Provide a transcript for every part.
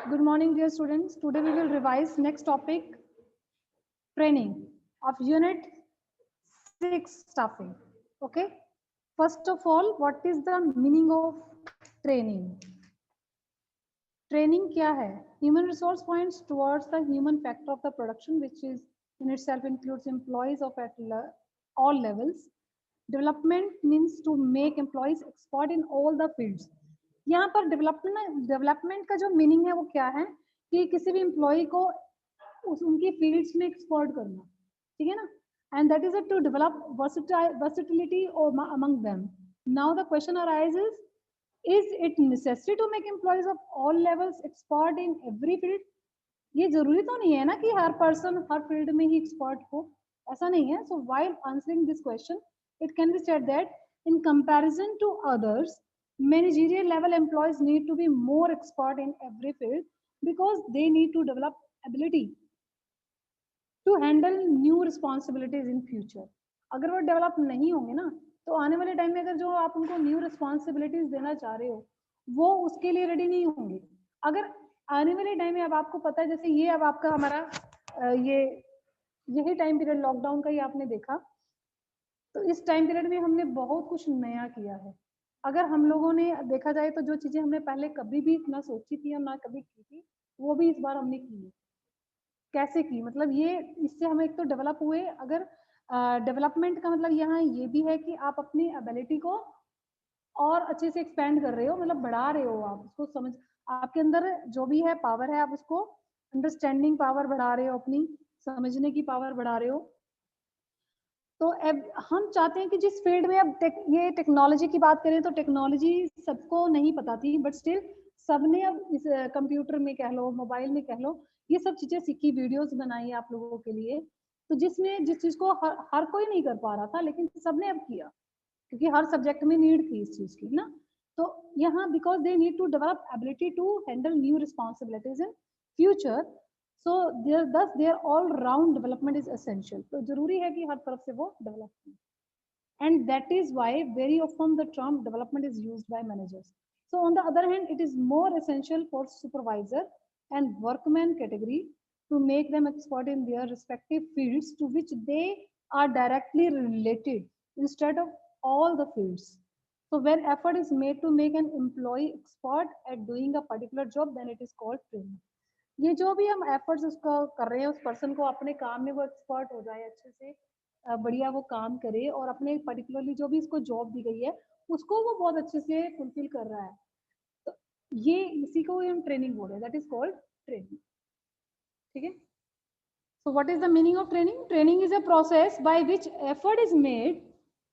Good morning, dear students. Today we will revise next topic, training of unit 6 staffing. Okay. First of all, what is the meaning of training? Training क्या है? Human resource points towards the human factor of the production, which is in itself includes employees of at all levels. Development means to make employees expert in all the fields. यहाँ पर development का जो meaning है वो क्या है कि किसी भी एम्प्लॉय को उनकी फील्ड्स में एक्सपर्ट करना, ठीक है ना, and that is to develop versatility among them. Now the question arises, is it necessary to make employees of all levels expert in every field? ये जरूरी तो नहीं है ना कि हर पर्सन हर फील्ड में ही एक्सपर्ट हो, ऐसा नहीं है. सो while answering this question it can be said that in comparison to others, managerial level employees need to be more expert in every field because they need to develop ability to handle new responsibilities in future. अगर वो develop नहीं होंगे ना तो आने वाले time में अगर जो आप उनको न्यू रिस्पॉन्सिबिलिटीज देना चाह रहे हो वो उसके लिए रेडी नहीं होंगे. अगर आने वाले टाइम में अब आपको पता है, जैसे ये अब आपका हमारा यही टाइम पीरियड लॉकडाउन का ही आपने देखा, तो इस टाइम पीरियड में हमने बहुत कुछ नया किया है. अगर हम लोगों ने देखा जाए तो जो चीजें हमने पहले कभी भी ना सोची थी और ना कभी की थी वो भी इस बार हमने की है. कैसे की? मतलब ये इससे हम एक तो डेवलप हुए. अगर डेवलपमेंट का मतलब यहाँ ये भी है कि आप अपनी एबिलिटी को और अच्छे से एक्सपेंड कर रहे हो, मतलब बढ़ा रहे हो. आप उसको समझ, आपके अंदर जो भी है पावर है आप उसको अंडरस्टैंडिंग पावर बढ़ा रहे हो, अपनी समझने की पावर बढ़ा रहे हो. तो अब हम चाहते हैं कि जिस फील्ड में अब ये टेक्नोलॉजी की बात करें तो टेक्नोलॉजी सबको नहीं पता थी, बट स्टिल सबने अब इस कंप्यूटर में कह लो, मोबाइल में कह लो, ये सब चीजें सीखी, वीडियोस बनाई आप लोगों के लिए. तो जिसमें जिस चीज को हर कोई नहीं कर पा रहा था लेकिन सबने अब किया क्योंकि हर सब्जेक्ट में नीड थी इस चीज की ना. तो यहाँ because they need to develop ability to handle new responsibilities in future, so there thus their all round development is essential. तो जरूरी है कि हर तरफ से वो डेवलप हो. And that is why very often the term development is used by managers. So on the other hand, it is more essential for supervisor and workman category to make them expert in their respective fields to which they are directly related instead of all the fields. So when effort is made to make an employee expert at doing a particular job, then it is called training. ये जो भी हम efforts उसको कर रहे हैं उस person को अपने काम में वो एक्सपर्ट हो जाए, अच्छे से बढ़िया वो काम करे और अपने पर्टिकुलरली जो भी इसको जॉब दी गई है उसको वो बहुत अच्छे से फुलफिल कर रहा है. तो ये इसी को हम ट्रेनिंग बोल रहे हैं, दैट इज कॉल्ड ट्रेनिंग. ठीक है. So what is the meaning of training? Training is a process by which effort is made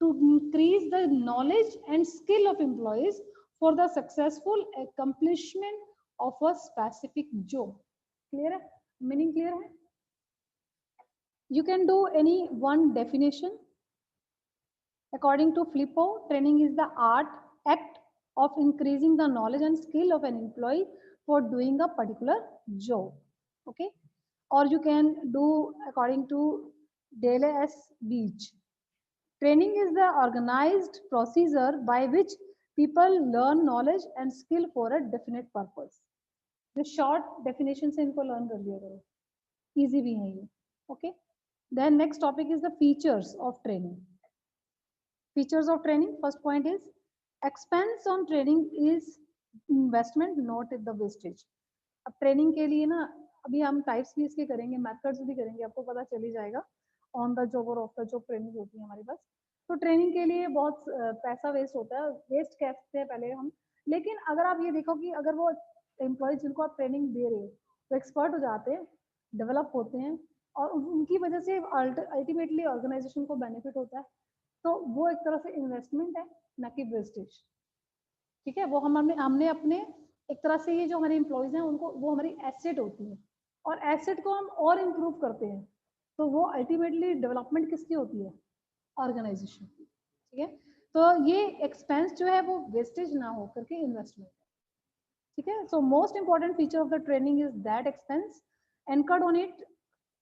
to increase the knowledge and skill of employees for the successful accomplishment of a specific job. Clear है? Meaning clear है? You can do any one definition. According to Flippo, training is the act of increasing the knowledge and skill of an employee for doing a particular job. Okay? Or you can do according to Dale S. Beach. Training is the organized procedure by which people learn knowledge and skill for a definite purpose. The short definition से इनको learn कर लिया करो, easy भी है ये. Okay. Then next topic is the features of training. Features of training. First point is expense on training is investment, not the wastage. अब training के लिए ना अभी हम टाइप्स भी इसके करेंगे, मेथड्स भी करेंगे, आपको पता चल ही जाएगा. ऑन द जॉब और ऑफ द जॉब ट्रेनिंग होती है हमारे पास. तो ट्रेनिंग के लिए बहुत पैसा वेस्ट होता है, वेस्ट कहते हैं पहले हम. लेकिन अगर आप ये देखो कि अगर वो एम्प्लॉयज जिनको आप ट्रेनिंग दे रहे हो वो एक्सपर्ट हो जाते हैं, डेवलप होते हैं और उनकी वजह से अल्टीमेटली ऑर्गेनाइजेशन को बेनिफिट होता है, तो वो एक तरह से इन्वेस्टमेंट है, ना कि वेस्टेज. ठीक है. वो हमने अपने एक तरह से ये जो हमारे एम्प्लॉयज हैं उनको वो हमारी एसेट होती है और एसेट को हम और इम्प्रूव करते हैं तो वो अल्टीमेटली डेवलपमेंट किसकी होती है? ऑर्गेनाइजेशन. ठीक है. तो ये एक्सपेंस जो है वो वेस्टेज ना हो करके इन्वेस्टमेंट है. ठीक है. So most important feature of the training is that expense anchored on it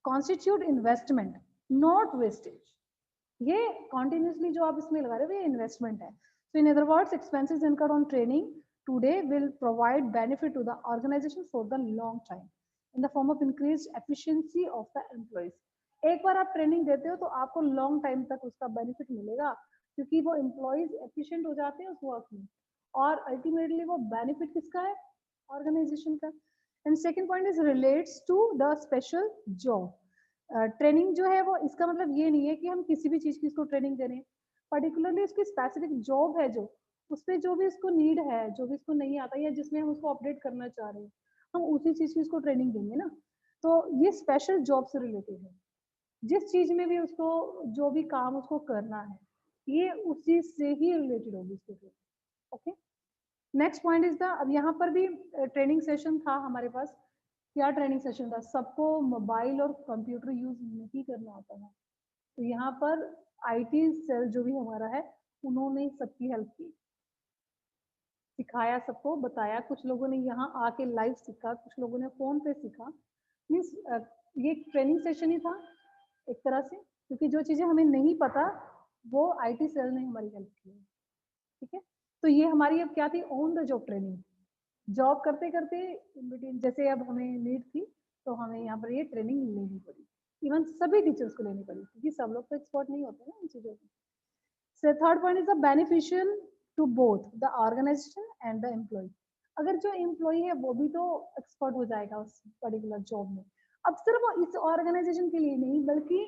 constitute investment, not wastage. ये कॉन्टिन्यूसली जो आप इसमें लगा रहे हो ये इन्वेस्टमेंट है. So in other words, expenses incurred on training today will provide benefit to the organization for the long time in the form of increased efficiency of the employees. एक बार आप ट्रेनिंग देते हो तो आपको लॉन्ग टाइम तक उसका benefit मिलेगा, क्योंकि वो एम्प्लॉयज एफिशिएंट हो जाते हैं उस वर्क में, और अल्टीमेटली वो बेनिफिट किसका है, ऑर्गेनाइजेशन का. And second point is relates to the special job. Training जो है वो इसका मतलब ये नहीं है कि हम किसी भी चीज की इसको ट्रेनिंग दे रहे हैं, पर्टिकुलरली उसकी स्पेसिफिक जॉब है जो उस पर जो भी इसको नीड है, जो भी इसको नहीं आता या जिसमें हम उसको अपडेट करना चाह रहे हैं, हम उसी चीज की इसको ट्रेनिंग देंगे ना. तो ये स्पेशल जॉब से रिलेटेड है, जिस चीज में भी उसको जो भी काम उसको करना है ये उसी से ही रिलेटेड होगी इसको training. Okay, next point is the, अब यहाँ पर भी ट्रेनिंग सेशन था हमारे पास. क्या ट्रेनिंग सेशन था, सबको मोबाइल और कंप्यूटर यूज नहीं करना आता था, तो यहाँ पर आईटी सेल जो भी हमारा है उन्होंने सबकी हेल्प की, सिखाया, सबको बताया. कुछ लोगों ने यहाँ आके लाइव सीखा, कुछ लोगों ने फोन पे सीखा. मीन्स ये ट्रेनिंग सेशन ही था एक तरह से, क्योंकि जो चीजें हमें नहीं पता वो आईटी सेल ने हमारी हेल्प की. ठीक है, तो ये हमारी अब क्या थी, on the job training. Job करते करते इन बिटवीन, जैसे अब हमें नीड थी तो हमें यहाँ पर ये ट्रेनिंग लेनी पड़ी. इवन सभी टीचर्स को लेनी पड़ी, क्योंकि सब लोग तो एक्सपर्ट नहीं होते ना इन चीजों में. So third point is the beneficial to both the organization and the employee. अगर जो एम्प्लॉई है वो भी तो एक्सपर्ट हो जाएगा उस पर्टिकुलर जॉब में. अब सिर्फ वो इस ऑर्गेनाइजेशन के लिए नहीं बल्कि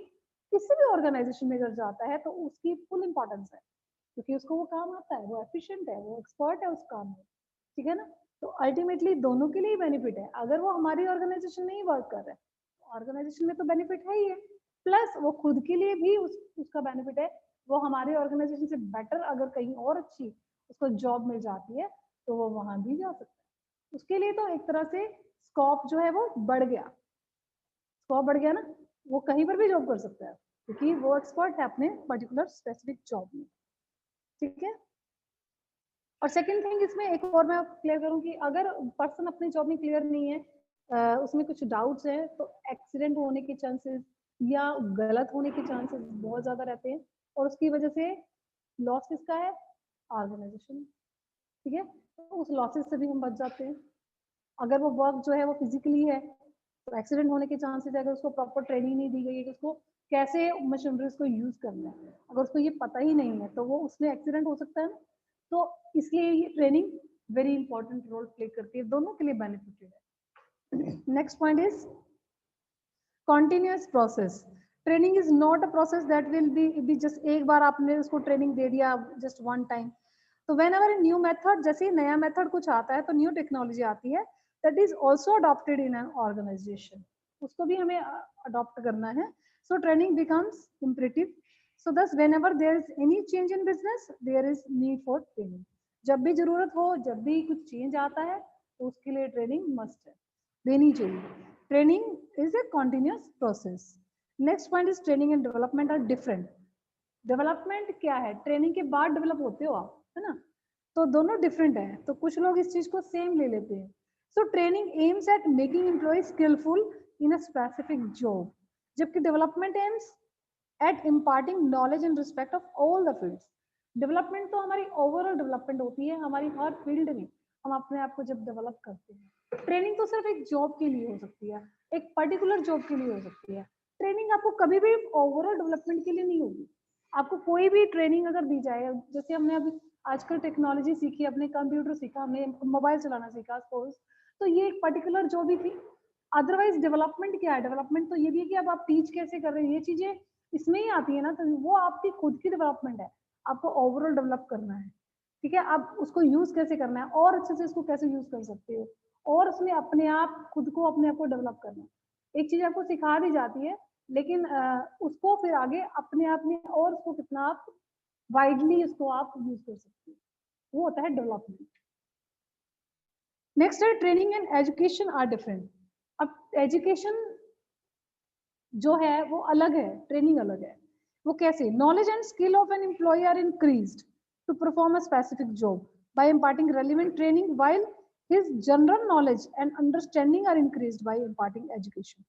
किसी भी ऑर्गेनाइजेशन में अगर जाता है तो उसकी फुल इंपॉर्टेंस है, क्योंकि उसको वो काम आता है, वो एफिशिएंट है, वो एक्सपर्ट है उस काम में. ठीक है ना, तो अल्टीमेटली दोनों के लिए बेनिफिट है. अगर वो हमारी ऑर्गेनाइजेशन में ही वर्क कर रहा है, ऑर्गेनाइजेशन में तो बेनिफिट है ही है, प्लस वो खुद के लिए भी उसका बेनिफिट है. वो हमारे ऑर्गेनाइजेशन से बेटर अगर कहीं और अच्छी उसको जॉब मिल जाती है तो वो वहां भी जा सकता है. उसके लिए तो एक तरह से स्कोप जो है वो बढ़ गया, स्कोप बढ़ गया ना, वो कहीं पर भी जॉब कर सकता है क्योंकि वो एक्सपर्ट है अपने पर्टिकुलर स्पेसिफिक जॉब में. ठीक है, और सेकंड थिंग इसमें एक और मैं क्लियर करूं कि अगर पर्सन अपनी जॉब में क्लियर नहीं है, उसमें कुछ डाउट्स है, तो एक्सीडेंट होने के चांसेस या गलत होने के चांसेस बहुत ज्यादा रहते हैं, और उसकी वजह से लॉस किसका है, ऑर्गेनाइजेशन. ठीक है, तो उस लॉसेस से भी हम बच जाते हैं. अगर वो वर्क जो है वो फिजिकली है तो एक्सीडेंट होने के चांसेस है, अगर उसको प्रॉपर ट्रेनिंग नहीं दी गई है कि उसको कैसे मशीनरीज को यूज करना है, अगर उसको ये पता ही नहीं है तो वो उसमें एक्सीडेंट हो सकता है ना. तो इसलिए ये training very important role play करती है, दोनों के लिए बेनिफिटेड है. Next point is continuous process. Training is not a process that will be just एक बार आपने उसको ट्रेनिंग दे दिया just one time. तो whenever a new method, जैसे ही नया मेथड कुछ आता है तो न्यू टेक्नोलॉजी आती है, that is also adopted in an organization. उसको भी हमें अडॉप्ट करना है. So training becomes imperative. So thus whenever there is any change in business, there is need for training. जब भी जरूरत हो, जब भी कुछ चेंज आता है तो उसके लिए ट्रेनिंग मस्ट है, देनी चाहिए. Training is a continuous process. Next point is training and development are different. Development क्या है, ट्रेनिंग के बाद डेवलप होते हो आप, है ना, तो दोनों डिफरेंट है. तो कुछ लोग इस चीज को सेम ले लेते हैं. So training aims at making employ skillful in a specific job, जबकि development aims at imparting knowledge in respect of all the fields. Development तो हमारी ओवरऑल डेवलपमेंट होती है हमारी हर फील्ड में, हम अपने आप को जब डेवलप करते हैं. ट्रेनिंग तो सिर्फ एक जॉब के लिए हो सकती है, एक पर्टिकुलर जॉब के लिए हो सकती है. ट्रेनिंग आपको कभी भी ओवरऑल डेवलपमेंट के लिए नहीं होगी. आपको कोई भी ट्रेनिंग अगर दी जाए, जैसे हमने अभी आजकल टेक्नोलॉजी सीखी, अपने कंप्यूटर सीखा, हमने मोबाइल चलाना सीखा सपोज, तो ये एक पर्टिकुलर जॉब ही थी. अदरवाइज डेवलपमेंट क्या है, डेवलपमेंट तो ये भी है कि अब आप टीच कैसे कर रहे हैं, ये चीजें इसमें ही आती है ना, तो वो आपकी खुद की डेवलपमेंट है. आपको ओवरऑल डेवलप करना है. ठीक है, आप उसको यूज कैसे करना है और अच्छे से इसको कैसे यूज कर सकते हो, और उसमें अपने आप खुद को अपने आप को डेवलप करना. एक चीज आपको सिखा दी जाती है लेकिन उसको फिर आगे अपने आप में और उसको कितना आप वाइडली उसको आप यूज कर सकते हो, वो होता है डेवलपमेंट. नेक्स्ट है training and education are different. अब एजुकेशन जो है वो अलग है, ट्रेनिंग अलग है. वो कैसे, knowledge and skill of an employee are increased to perform a specific job by imparting relevant training, while his general knowledge and understanding are increased by imparting education.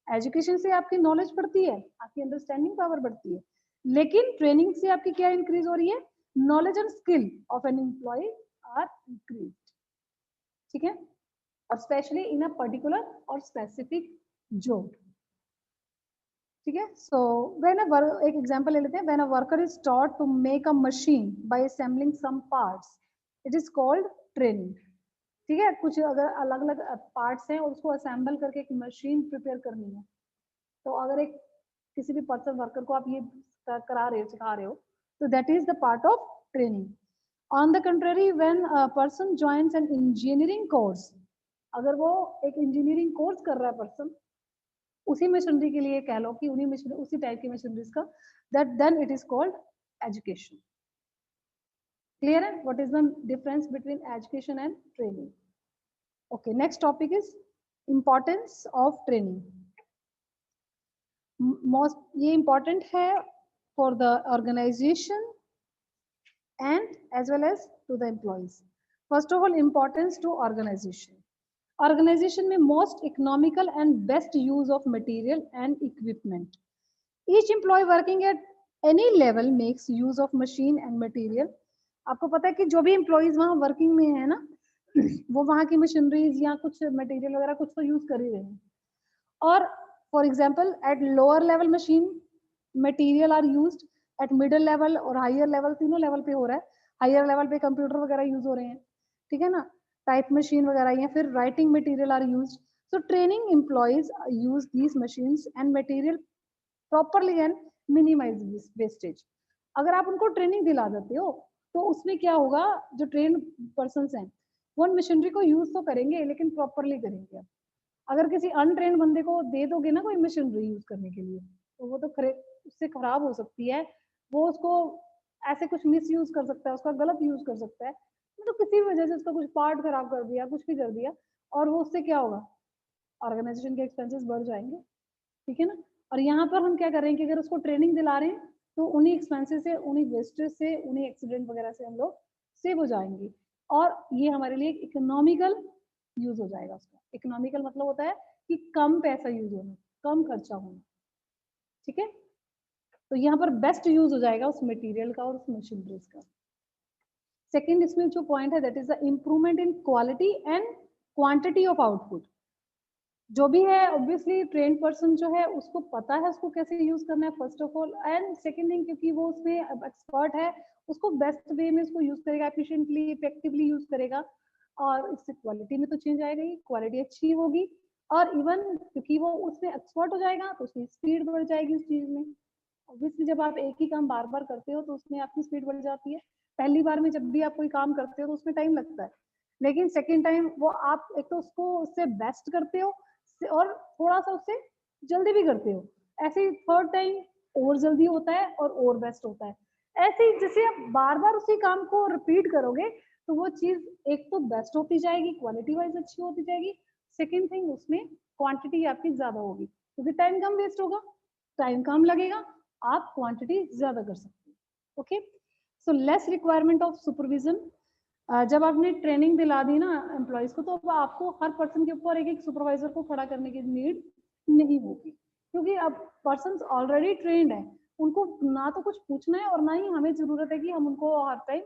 Education से आपकी नॉलेज बढ़ती है, आपकी understanding power बढ़ती है, लेकिन training से आपकी क्या इंक्रीज हो रही है, knowledge and skill of an employee are increase. ठीक है, और स्पेशली इन अ पर्टिकुलर और स्पेसिफिक जॉब, ठीक है। सो व्हेन एक एग्जांपल ले लेते हैं, when a worker is taught to make a machine by assembling some parts, it is called training, ठीक है। कुछ अगर अलग अलग पार्ट्स हैं और उसको असेंबल करके एक मशीन प्रिपेयर करनी है, तो अगर एक किसी भी पर्सन वर्कर को आप ये करा रहे हो, सिखा रहे हो, तो that is the part of training. On the contrary, when a person joins an engineering course, अगर वो एक इंजीनियरिंग कोर्स कर रहा है पर्सन, उसी मशीनरी के लिए कह लो कि उन्हीं मशीन उसी टाइप की मशीनरीज का, that then it is called education. Clear है what is the difference between education and training? Okay, next topic is importance of training. Most ये इंपॉर्टेंट है for the organization and as well as to the employees. First of all, importance to organization. Organization में most economical and best use of material and equipment. Each employee working at any level makes use of machine and material. आपको पता है कि जो भी employees वहाँ working में है ना, वो वहाँ की machineries या कुछ material वगैरह कुछ तो use कर ही रहे हैं। और for example, at lower level machine material are used, at middle level और higher level, तीनों level पे हो रहा है। higher level पे कंप्यूटर वगैरह यूज हो रहे हैं, ठीक है ना, टाइप मशीन वगैरह, या फिर writing material are used. So training employees use these machines and material properly and minimise wastage. अगर आप उनको ट्रेनिंग दिला देते हो तो उसमें क्या होगा, जो ट्रेन पर्सन हैं वो मशीनरी को यूज तो करेंगे लेकिन प्रॉपरली करेंगे। अगर किसी अनट्रेन बंदे को दे दोगे ना कोई मशीनरी यूज करने के लिए, तो वो तो उससे खराब हो सकती है, वो उसको ऐसे कुछ मिस यूज कर सकता है, उसका गलत यूज कर सकता है, तो किसी भी वजह से उसका कुछ पार्ट खराब कर दिया, कुछ भी कर दिया, और वो उससे क्या होगा, ऑर्गेनाइजेशन के एक्सपेंसेस बढ़ जाएंगे, ठीक है ना। और यहाँ पर हम क्या कर रहे हैं कि अगर उसको ट्रेनिंग दिला रहे हैं तो उन्हीं एक्सपेंसेस से, उन्हीं वेस्टेज से, उन्हीं एक्सीडेंट वगैरह से हम लोग सेव हो जाएंगे, और ये हमारे लिए इकोनॉमिकल यूज हो जाएगा। उसका इकोनॉमिकल मतलब होता है कि कम पैसा यूज होना, कम खर्चा होना, ठीक है। तो यहाँ पर बेस्ट यूज हो जाएगा उस मटेरियल का और उस मशीनरीज का। सेकेंड इसमें जो पॉइंट है that is the improvement in quality and quantity of output. जो भी है ऑब्वियसली ट्रेन पर्सन जो है उसको पता है उसको कैसे यूज करना है first of all, and second thing क्योंकि वो उसमें एक्सपर्ट है, उसको बेस्ट वे में उसको यूज करेगा, एफिशिएंटली इफेक्टिवली यूज करेगा, और इससे क्वालिटी में तो चेंज आएगा ही, क्वालिटी अच्छी होगी, और इवन क्योंकि वो उसमें एक्सपर्ट हो जाएगा तो उसकी स्पीड बढ़ जाएगी उस चीज में। ऑब्वियसली जब आप एक ही काम बार बार करते हो तो उसमें आपकी स्पीड बढ़ जाती है। पहली बार में जब भी आप कोई काम करते हो तो उसमें टाइम लगता है, लेकिन सेकेंड टाइम वो आप एक तो उसको उससे बेस्ट करते हो और थोड़ा सा उससे जल्दी भी करते हो, ऐसे ही थर्ड टाइम और जल्दी होता है और बेस्ट होता है। ऐसे ही जैसे आप बार बार उसी काम को रिपीट करोगे तो वो चीज एक तो बेस्ट होती जाएगी, क्वालिटी वाइज अच्छी होती जाएगी, सेकेंड थिंग उसमें क्वांटिटी आपकी ज्यादा होगी क्योंकि टाइम कम वेस्ट होगा, टाइम कम लगेगा, आप क्वांटिटी ज्यादा कर सकते हो। Okay, so less requirement of supervision. जब आपने ट्रेनिंग दिला दी ना एम्प्लॉयज को, तो अब आपको हर पर्सन के ऊपर एक एक सुपरवाइजर को खड़ा करने की नीड नहीं होगी, क्योंकि अब पर्सन ऑलरेडी ट्रेंड है, उनको ना तो कुछ पूछना है और ना ही हमें जरूरत है कि हम उनको हर टाइम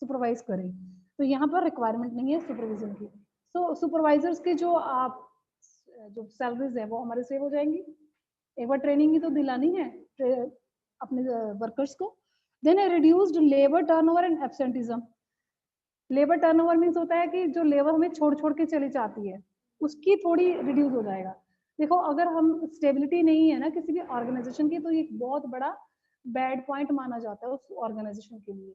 सुपरवाइज करें, तो यहाँ पर रिक्वायरमेंट नहीं है सुपरविजन की। सो सुपरवाइजर्स के जो आप जो सैलरीज है वो हमारे सेव हो जाएंगी, एक बार ट्रेनिंग ही तो दिलानी है अपने वर्कर्स को। Then reduced labour turnover and absenteeism. Labour turnover means होता है कि जो लेबर हमें छोड़ छोड़ के चली जाती है उसकी थोड़ी रिड्यूस हो जाएगा। देखो अगर हम स्टेबिलिटी नहीं है ना किसी भी ऑर्गेनाइजेशन की, तो ये एक बहुत बड़ा बैड पॉइंट माना जाता है उस ऑर्गेनाइजेशन के लिए।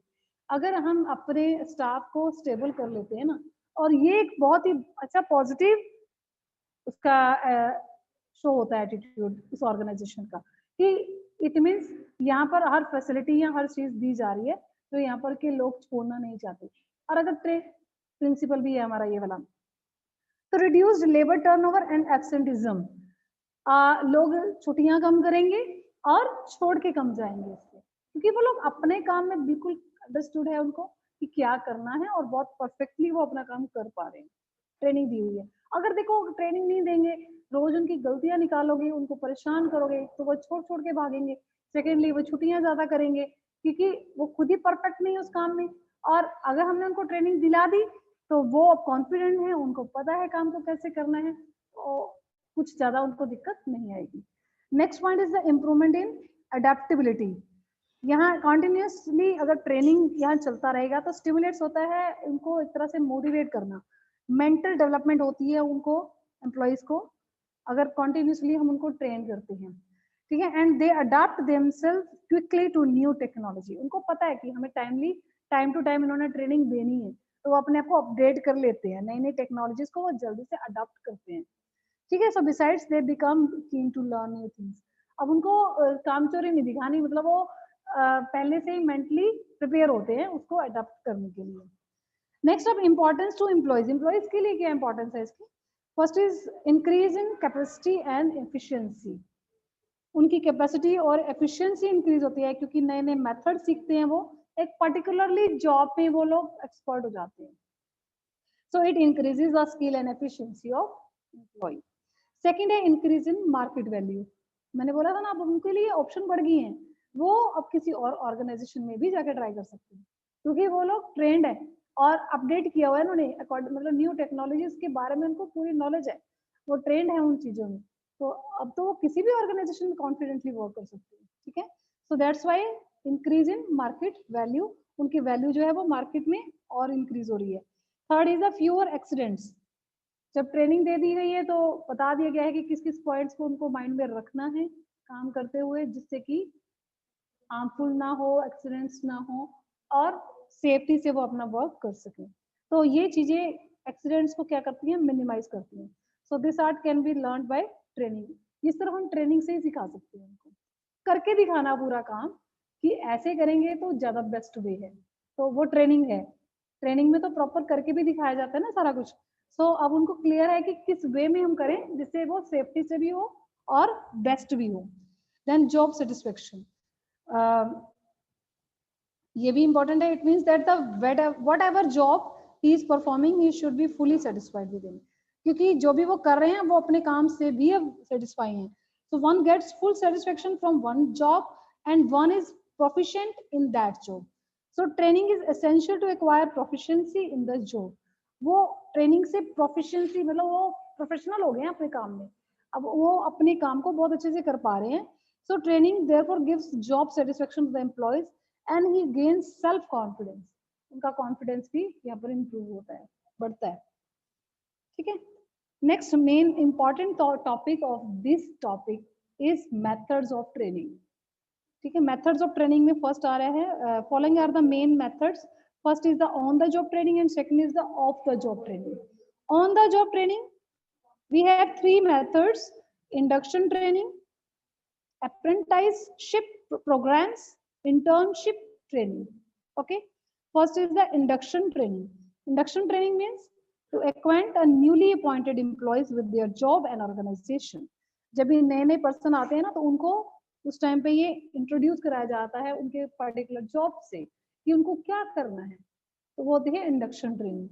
अगर हम अपने स्टाफ को स्टेबल कर लेते हैं ना, और ये एक बहुत ही अच्छा पॉजिटिव उसका शो होता है एटीट्यूड इस ऑर्गेनाइजेशन का, कि इट मीन्स यहाँ पर हर फैसिलिटी या हर चीज दी जा रही है तो यहाँ पर के लोग छोड़ना नहीं चाहते। और अगर प्रिंसिपल भी है हमारा ये वाला, तो reduced labour turnover and absenteeism, लोग छुट्टियां कम करेंगे और छोड़ के कम जाएंगे इससे, क्योंकि वो लोग अपने काम में बिल्कुल अंडरस्टूड है उनको कि क्या करना है और बहुत परफेक्टली वो अपना काम कर पा रहे हैं, ट्रेनिंग दी हुई है। अगर देखो ट्रेनिंग नहीं देंगे, रोज उनकी गलतियां निकालोगे, उनको परेशान करोगे, तो वो छोड़ छोड़ के भागेंगे। सेकेंडली वो छुट्टियां ज्यादा करेंगे क्योंकि वो खुद ही परफेक्ट नहीं है उस काम में, और अगर हमने उनको ट्रेनिंग दिला दी तो वो अब कॉन्फिडेंट है, उनको पता है काम को कैसे करना है, तो कुछ ज्यादा उनको दिक्कत नहीं आएगी। Next point is the improvement in adaptability. यहाँ कॉन्टिन्यूसली अगर ट्रेनिंग यहाँ चलता रहेगा तो स्टिमुलेट्स होता है उनको एक तरह से मोटिवेट करना, मेंटल डेवलपमेंट होती है उनको, एम्प्लॉयज को, अगर कॉन्टिन्यूसली हम उनको ट्रेन करते हैं, ठीक है। And they adapt themselves quickly to new technology. उनको पता है कि हमें टाइम टू टाइम इन्होंने ट्रेनिंग देनी है, तो वो अपने आप को अपडेट कर लेते हैं, नई नई टेक्नोलॉजीज को वो जल्दी से अडॉप्ट करते हैं, ठीक है। So besides they become keen to learn new things. अब उनको कामचोरी नहीं दिखानी, मतलब वो पहले से ही मेंटली प्रिपेयर होते हैं उसको अडॉप्ट करने के लिए। नेक्स्ट अब इंपॉर्टेंस टू एम्प्लॉयज। एम्प्लॉयज के लिए क्या इंपॉर्टेंस है इसकी? First is increase in capacity and efficiency. उनकी कैपेसिटी और एफिशिएंसी इंक्रीज होती है क्योंकि नए नए मेथड सीखते हैं, वो एक पर्टिकुलरली जॉब में वो लोग एक्सपर्ट हो जाते हैं। So it increases the skill and efficiency of employee. Second है इंक्रीज इन मार्केट वैल्यू। मैंने बोला था ना, अब उनके लिए ऑप्शन बढ़ गई हैं, वो अब किसी और ऑर्गेनाइजेशन में भी जाकर ट्राई कर सकते हैं क्योंकि वो लोग ट्रेंड है और अपडेट किया हुआ है उन्होंने, मतलब न्यू टेक्नोलॉजीज के बारे में उनको पूरी नॉलेज है, वो ट्रेंड है उन चीजों में, तो अब तो वो किसी भी ऑर्गेनाइजेशन में कॉन्फिडेंटली वर्क कर सकते हैं, ठीक है। So that's why increase in market value, उनकी वैल्यू जो है वो मार्केट में और इंक्रीज हो रही है। Third is the fewer accidents. जब ट्रेनिंग दे दी गई है तो बता दिया गया है कि किस किस पॉइंट्स को उनको माइंड में रखना है काम करते हुए, जिससे कि हार्मफुल ना हो, एक्सीडेंट्स ना हो और सेफ्टी से वो अपना वर्क कर सके। तो ये चीजें एक्सीडेंट्स को क्या करती हैं, मिनिमाइज करती हैं। So this art can be learn by training. इस तरह हम ट्रेनिंग से ही सिखा सकते हैं उनको, करके दिखाना पूरा काम कि ऐसे करेंगे तो ज्यादा बेस्ट वे है, तो वो ट्रेनिंग है। ट्रेनिंग में तो प्रॉपर करके भी दिखाया जाता है ना सारा कुछ। सो अब उनको क्लियर है कि किस वे में हम करें जिससे वो सेफ्टी से भी हो और बेस्ट भी हो। देन जॉब सेटिस्फेक्शन, ये भी इंपॉर्टेंट है। It means that the what ever job he is performing he should be fully satisfied with him, क्योंकि जो भी वो कर रहे हैं वो अपने काम से भी अब सेटिस्फाई हैं। So one gets full satisfaction from one job and one is proficient in that job. So training is essential to acquire proficiency in the job. वो ट्रेनिंग से प्रोफिशिएंसी, मतलब वो प्रोफेशनल हो गए हैं अपने काम में, अब वो अपने काम को बहुत अच्छे से कर पा रहे हैं। So training therefore gives job satisfaction to the employees and he gains self confidence. उनका कॉन्फिडेंस भी यहाँ पर इंप्रूव होता है, बढ़ता है, ठीक है। Next main important topic of this topic is methods of training, ठीक है। मेथड्स ऑफ ट्रेनिंग में फर्स्ट आ रहा है, following are the main methods. First is the on the job training and second is the off the job training. On the job training we have three methods: induction training, apprenticeship programs, internship training. Okay, first is the induction training. Induction training means to acquaint a newly appointed employees with their job and organization. जब ये नए नए person आते हैं ना, तो उनको उस टाइम पे ये इंट्रोड्यूस कराया जाता है उनके पर्टिकुलर जॉब से कि उनको क्या करना है, तो वो होती है induction training.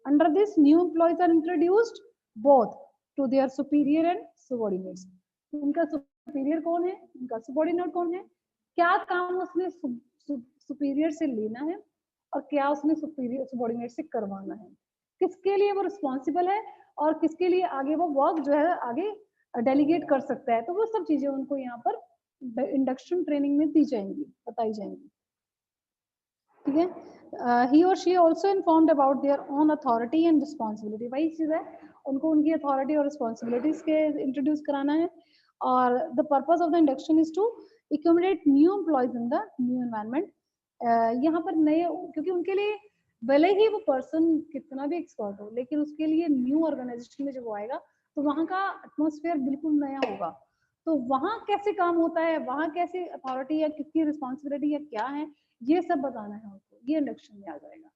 Under this new employees are introduced both to their superior and subordinates. उनका सुपीरियर कौन है, उनका सबॉर्डिनेट कौन है, क्या काम उसने सुपीरियर से लेना है और क्या उसने सुपीरियर सबॉर्डिनेट से करवाना है, किसके लिए वो रिस्पॉन्सिबल है और किसके लिए आगे वो वर्क जो है आगे डेलीगेट कर सकता है। तो वो सब चीजें उनको यहाँ पर इंडक्शन ट्रेनिंग में दी जाएंगी, बताई जाएंगी, ठीक है। he or she also informed about their own authority and responsibility। वही चीज है, उनको उनकी अथॉरिटी और रिस्पॉन्सिबिलिटीज के इंट्रोड्यूस कराना है। और the purpose of the induction is to accumulate new employees in the new environment. यहाँ पर नए, क्योंकि उनके लिए भले ही वो पर्सन कितना भी एक्सपर्ट हो, लेकिन उसके लिए न्यू ऑर्गेनाइजेशन में जब वो आएगा तो वहाँ का एटमोसफेयर बिल्कुल नया होगा, तो वहाँ कैसे काम होता है, वहाँ कैसे अथॉरिटी या किसकी रिस्पॉन्सिबिलिटी या क्या है, ये सब बताना है उनको, ये इंडक्शन में आ जाएगा,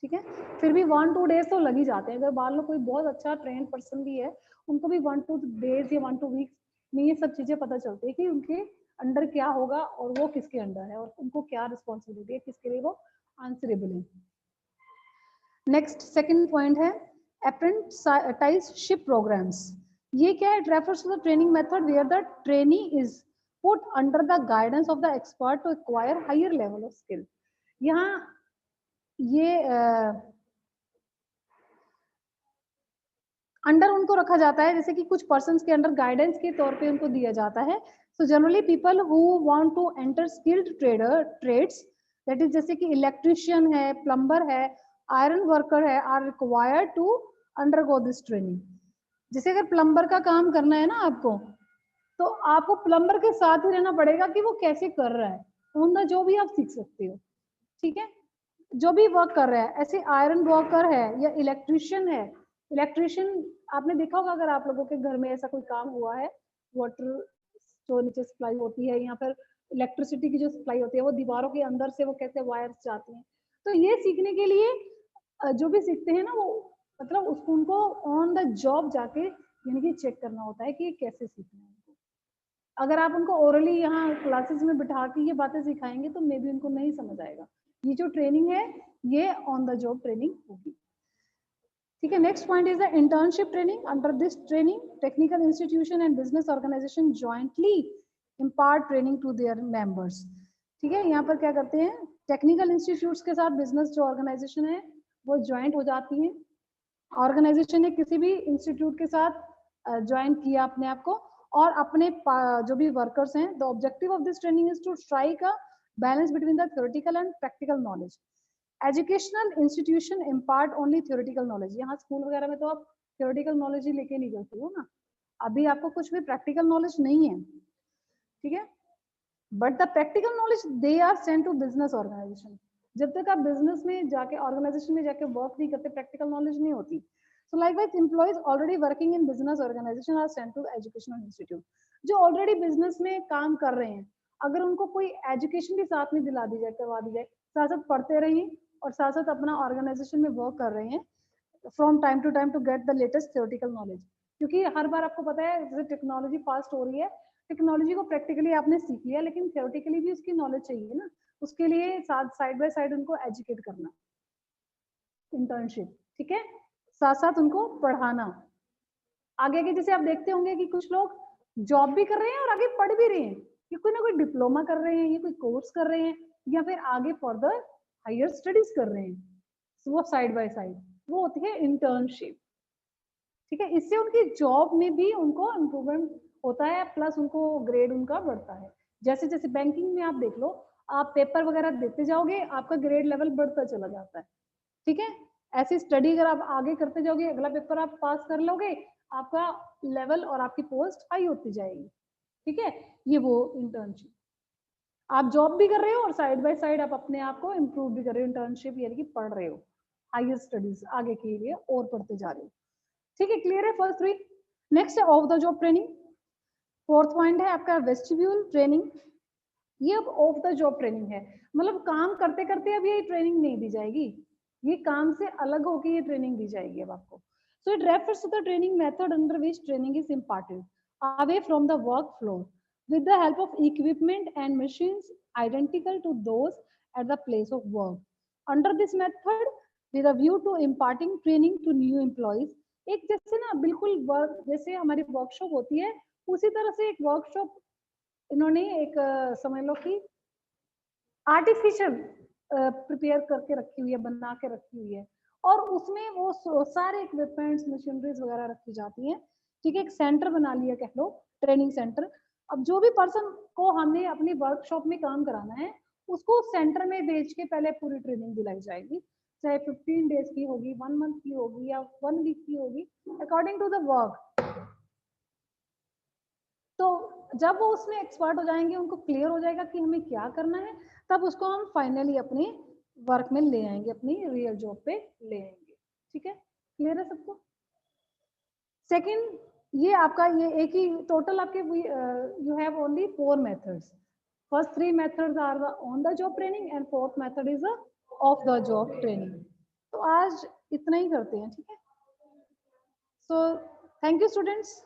ठीक है। फिर भी 1-2 डेज तो लग ही जाते हैं। अगर मान लो कोई बहुत अच्छा ट्रेन पर्सन भी है, उनको भी 1-2 डेज या 1-2 वीक्स में ये सब चीजें पता चलती है कि उनके अंडर क्या होगा और वो किसके अंडर है और उनको क्या रिस्पॉन्सिबिलिटी है, किसके लिए वो आंसरेबल है। नेक्स्ट सेकंड पॉइंट है अप्रेंटिसशिप प्रोग्राम्स। ये क्या है, it refers to the training method where the trainee is put under the guidance of the expert to acquire higher level of skill. यहाँ ये अंडर उनको रखा जाता है, जैसे कि कुछ पर्सन के अंडर गाइडेंस के तौर पे उनको दिया जाता है. So generally people who want to enter skilled trades, that is जैसे कि इलेक्ट्रिशियन है, प्लम्बर है, आयरन वर्कर है, are required to undergo this training. जैसे अगर प्लम्बर का काम करना है ना आपको, तो आपको प्लम्बर के साथ ही रहना पड़ेगा कि वो कैसे कर रहा है. ऑन द जॉब भी आप सीख सकते हो. ठीक है, जो भी वर्क कर रहा है, ऐसे आयरन वर्कर है या इलेक्ट्रिशियन है. इलेक्ट्रिशियन आपने देखा होगा, अगर आप लोगों के घर में ऐसा कोई काम हुआ है, वाटर जो नीचे सप्लाई होती है या फिर इलेक्ट्रिसिटी की जो सप्लाई होती है, वो दीवारों के अंदर से वो कैसे वायर्स जाती हैं. तो ये सीखने के लिए जो भी सीखते हैं ना, वो मतलब उसको उनको ऑन द जॉब जाके यानी कि चेक करना होता है कि कैसे सीखना है उनको. अगर आप उनको ओरली यहाँ क्लासेस में बिठा के ये बातें सिखाएंगे तो मे बी उनको नहीं समझ आएगा. ये जो ट्रेनिंग है ये ऑन द जॉब ट्रेनिंग होगी. ठीक है, next point is the internship training. Under this training technical institution and business organisation jointly impart training to their members. ठीक है, यहाँ पर क्या करते हैं, टेक्निकल इंस्टीट्यूट्स के साथ बिजनेस जो ऑर्गेनाइजेशन है वो ज्वाइंट हो जाती हैं. ऑर्गेनाइजेशन ने किसी भी इंस्टीट्यूट के साथ ज्वाइन किया अपने आप को, और अपने जो भी वर्कर्स हैं, the objective of this training is to strike a balance between the theoretical and practical knowledge. Educational institution impart only theoretical knowledge. यहाँ स्कूल वगैरह में तो आप थ्योरेटिकल नॉलेज ही लेके नहीं करते हो ना, अभी आपको कुछ भी प्रैक्टिकल नॉलेज नहीं है. ठीक है, but the practical knowledge they are sent to business organization. जब तक आप बिजनेस में जाके, ऑर्गेनाइजेशन में जाके वर्क नहीं करते, प्रैक्टिकल नॉलेज नहीं होती. So likewise employees already working in business organization are sent to educational institute. जो ऑलरेडी बिजनेस में काम कर रहे हैं, अगर उनको कोई एजुकेशन भी साथ में दिला दी जाए, करवा दी जाए, साथ साथ पढ़ते रहें और साथ साथ अपना ऑर्गेनाइजेशन में वर्क कर रहे हैं from time to time to get the latest theoretical knowledge. क्योंकि हर बार आपको पता है जैसे टेक्नोलॉजी फास्ट हो रही है, टेक्नोलॉजी को प्रैक्टिकली आपने सीख लिया, लेकिन थ्योरेटिकली भी उसकी नॉलेज चाहिए ना. उसके लिए साथ साइड बाय साइड उनको एजुकेट करना, इंटर्नशिप. ठीक है, साथ साथ उनको पढ़ाना. आगे आगे जैसे आप देखते होंगे कि कुछ लोग जॉब भी कर रहे हैं और आगे पढ़ भी रहे हैं, कि कोई ना कोई डिप्लोमा कर रहे हैं या कोई कोर्स कर रहे हैं या फिर आगे फर्दर हायर स्टडीज कर रहे हैं. वो साइड बाय साइड, वो होती है इंटर्नशिप. ठीक है, इससे उनकी जॉब में भी उनको इम्प्रूवमेंट होता है, प्लस उनको ग्रेड उनका बढ़ता है. जैसे जैसे बैंकिंग में आप देख लो, आप पेपर वगैरह देते जाओगे, आपका ग्रेड लेवल बढ़ता चला जाता है. ठीक है, ऐसी स्टडी अगर आप आगे करते जाओगे, अगला पेपर आप पास कर लोगे, आपका लेवल और आपकी पोस्ट हाई होती जाएगी. ठीक है, ये वो इंटर्नशिप, आप जॉब भी कर रहे हो और साइड बाय साइड आप अपने आप को इम्प्रूव भी कर रहे हो. इंटर्नशिप यानी कि पढ़ रहे हो, हायर स्टडीज आगे के लिए और पढ़ते जा रहे हो. ठीक है, क्लियर है फर्स्ट 3. नेक्स्ट है of the job training. Fourth point है आपका वेस्टिब्यूल ट्रेनिंग. ये अब ऑफ द जॉब ट्रेनिंग है, मतलब काम करते करते अब ये ट्रेनिंग नहीं दी जाएगी, ये काम से अलग होकर ये ट्रेनिंग दी जाएगी अब आपको. So it refers to the training method under which training is imparted away from the work floor with the help of equipment and machines identical to those at the place of work. Under this method, with a view to imparting training to new employees, एक जैसे ना बिल्कुल work जैसे हमारी workshop होती है, उसी तरह से एक वर्कशॉप इन्होंने एक समझ लो कि आर्टिफिशियल प्रिपेयर करके रखी हुई है, बना के रखी हुई है, और उसमें वो सारे इक्विपमेंट्स मशीनरीज वगैरह रखी जाती हैं. ठीक है, एक सेंटर बना लिया कह लो, ट्रेनिंग सेंटर. अब जो भी पर्सन को हमने अपनी वर्कशॉप में काम कराना है, उसको सेंटर में भेज के पहले पूरी ट्रेनिंग दिलाई जाएगी, चाहे 15 डेज की होगी, 1 मंथ की होगी या 1 वीक की होगी, अकॉर्डिंग टू द वर्क. तो जब वो उसमें एक्सपर्ट हो जाएंगे, उनको क्लियर हो जाएगा कि हमें क्या करना है, तब उसको हम फाइनली अपनी वर्क में ले आएंगे, अपनी रियल जॉब पे ले आएंगे. ठीक है, क्लियर है सबको. सेकंड, ये आपका ये एक ही टोटल आपके you have only 4 methods. First 3 methods are the on the job training and fourth method is the off the job training. तो आज इतना ही करते हैं. ठीक है, सो थैंक यू स्टूडेंट्स.